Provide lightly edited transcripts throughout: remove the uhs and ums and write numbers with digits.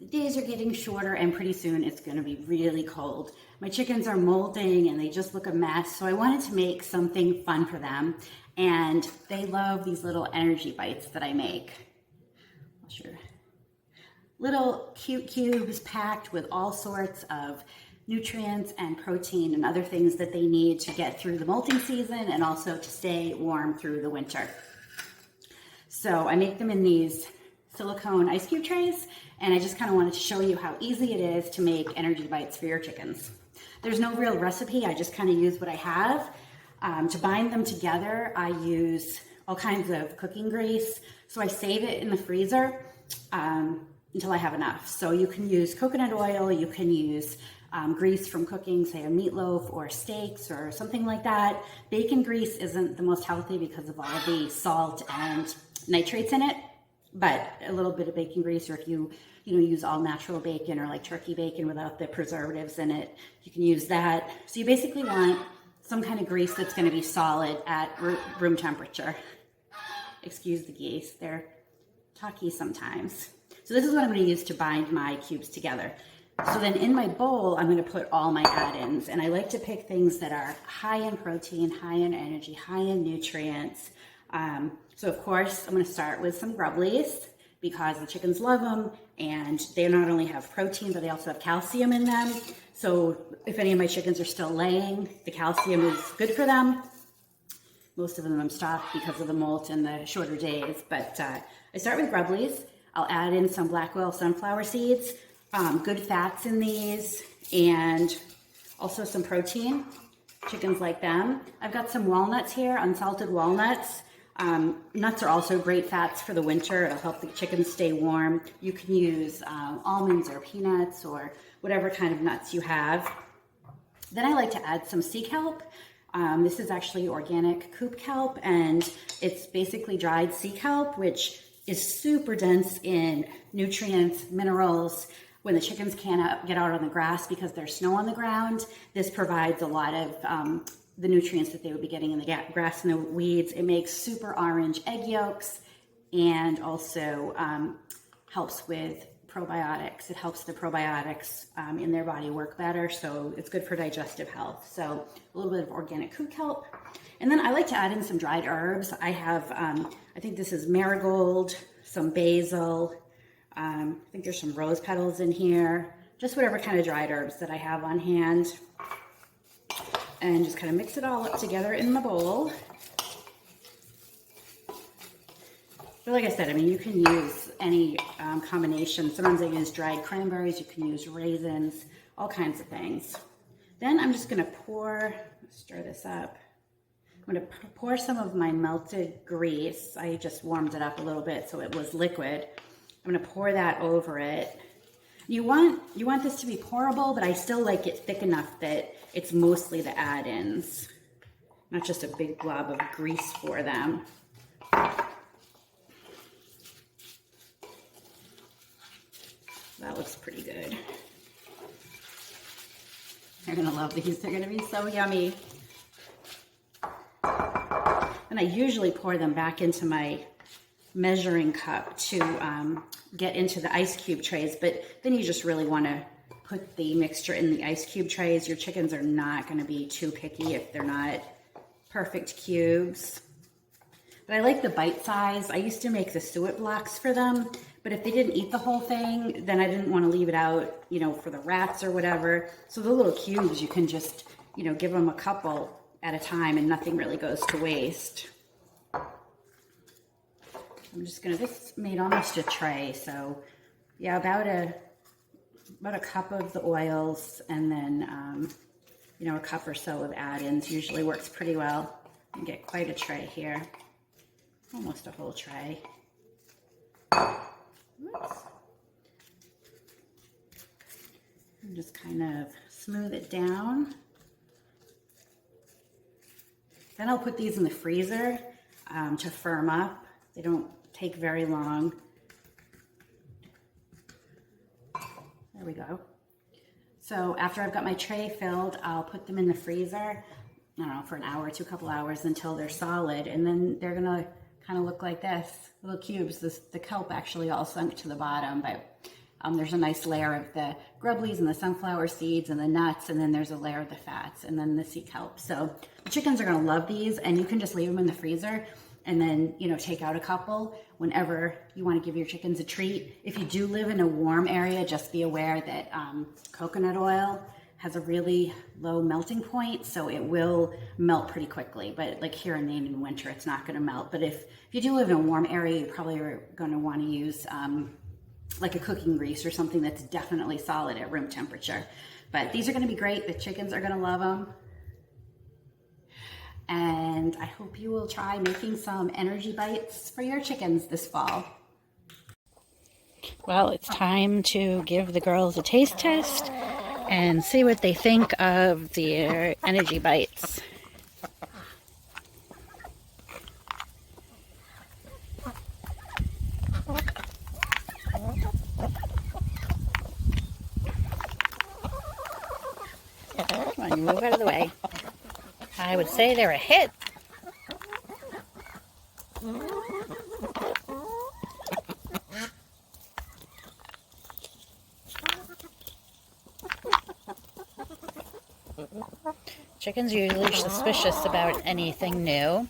the days are getting shorter and pretty soon it's going to be really cold. My chickens are molting and they just look a mess. So I wanted to make something fun for them. And they love these little energy bites that I make. I'll show you. Little cute cubes packed with all sorts of nutrients and protein and other things that they need to get through the molting season and also to stay warm through the winter. So I make them in these silicone ice cube trays, and I just kind of wanted to show you how easy it is to make energy bites for your chickens. There's no real recipe, I just kind of use what I have. To bind them together, I use all kinds of cooking grease, so I save it in the freezer until I have enough. So you can use coconut oil, you can use grease from cooking, say a meatloaf or steaks or something like that. Bacon grease isn't the most healthy because of all the salt and nitrates in it, but a little bit of bacon grease, or if you use all natural bacon or like turkey bacon without the preservatives in it, you can use that. So you basically want some kind of grease that's going to be solid at room temperature. Excuse the geese, they're talky sometimes. So this is what I'm going to use to bind my cubes together. So then in my bowl, I'm going to put all my add-ins, and I like to pick things that are high in protein, high in energy, high in nutrients. So of course, I'm going to start with some grubblies because the chickens love them, and they not only have protein, but they also have calcium in them. So if any of my chickens are still laying, the calcium is good for them. Most of them I'm stopped because of the molt and the shorter days, but I start with grubblies. I'll add in some black oil sunflower seeds, good fats in these, and also some protein. Chickens like them. I've got some walnuts here, unsalted walnuts. Nuts are also great fats for the winter. It'll help the chickens stay warm. You can use almonds or peanuts or whatever kind of nuts you have. Then I like to add some sea kelp. This is actually organic coop kelp, and it's basically dried sea kelp, which is super dense in nutrients, minerals. When the chickens can't get out on the grass because there's snow on the ground, this provides a lot of the nutrients that they would be getting in the grass and the weeds. It makes super orange egg yolks, and also helps with probiotics. It helps the probiotics in their body work better, so it's good for digestive health. So a little bit of organic coop kelp. And then I like to add in some dried herbs. I have, I think this is marigold, some basil, I think there's some rose petals in here, just whatever kind of dried herbs that I have on hand. And just kind of mix it all up together in the bowl. But like I said, I mean, you can use any combination. Sometimes I use dried cranberries, you can use raisins, all kinds of things. Then I'm just gonna stir this up. I'm gonna pour some of my melted grease. I just warmed it up a little bit so it was liquid. I'm gonna pour that over it. You want this to be pourable, but I still like it thick enough that it's mostly the add-ins, not just a big glob of grease for them. That looks pretty good. They're gonna love these. They're gonna be so yummy. And I usually pour them back into my measuring cup to get into the ice cube trays, but then you just really want to put the mixture in the ice cube trays. Your chickens are not going to be too picky if they're not perfect cubes. But I like the bite size. I used to make the suet blocks for them, but if they didn't eat the whole thing, then I didn't want to leave it out, for the rats or whatever. So the little cubes, you can just, give them a couple at a time and nothing really goes to waste. I'm just gonna, this made almost a tray, so yeah, about a cup of the oils, and then a cup or so of add-ins usually works pretty well. You get quite a tray here, almost a whole tray. Oops. And just kind of smooth it down. Then I'll put these in the freezer to firm up. They don't take very long. There we go. So after I've got my tray filled, I'll put them in the freezer, I don't know, for an hour to a couple hours until they're solid. And then they're gonna kind of look like this, little cubes. The kelp actually all sunk to the bottom, but There's a nice layer of the grubblies and the sunflower seeds and the nuts, and then there's a layer of the fats and then the sea kelp. So the chickens are gonna love these, and you can just leave them in the freezer and then, you know, take out a couple whenever you want to give your chickens a treat. If you do live in a warm area, just be aware that coconut oil has a really low melting point, so it will melt pretty quickly. But like here in Maine in winter, it's not going to melt. But if you do live in a warm area, you probably are going to want to use like a cooking grease or something that's definitely solid at room temperature. But these are going to be great. The chickens are going to love them. And I hope you will try making some energy bites for your chickens this fall. Well, it's time to give the girls a taste test and see what they think of their energy bites. Come on, you move out of the way. I would say they're a hit. Chickens are usually suspicious about anything new.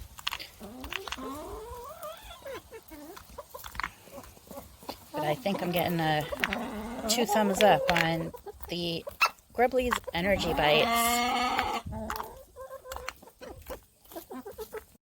But I think I'm getting 2 thumbs up on the Grubblies Energy Bites.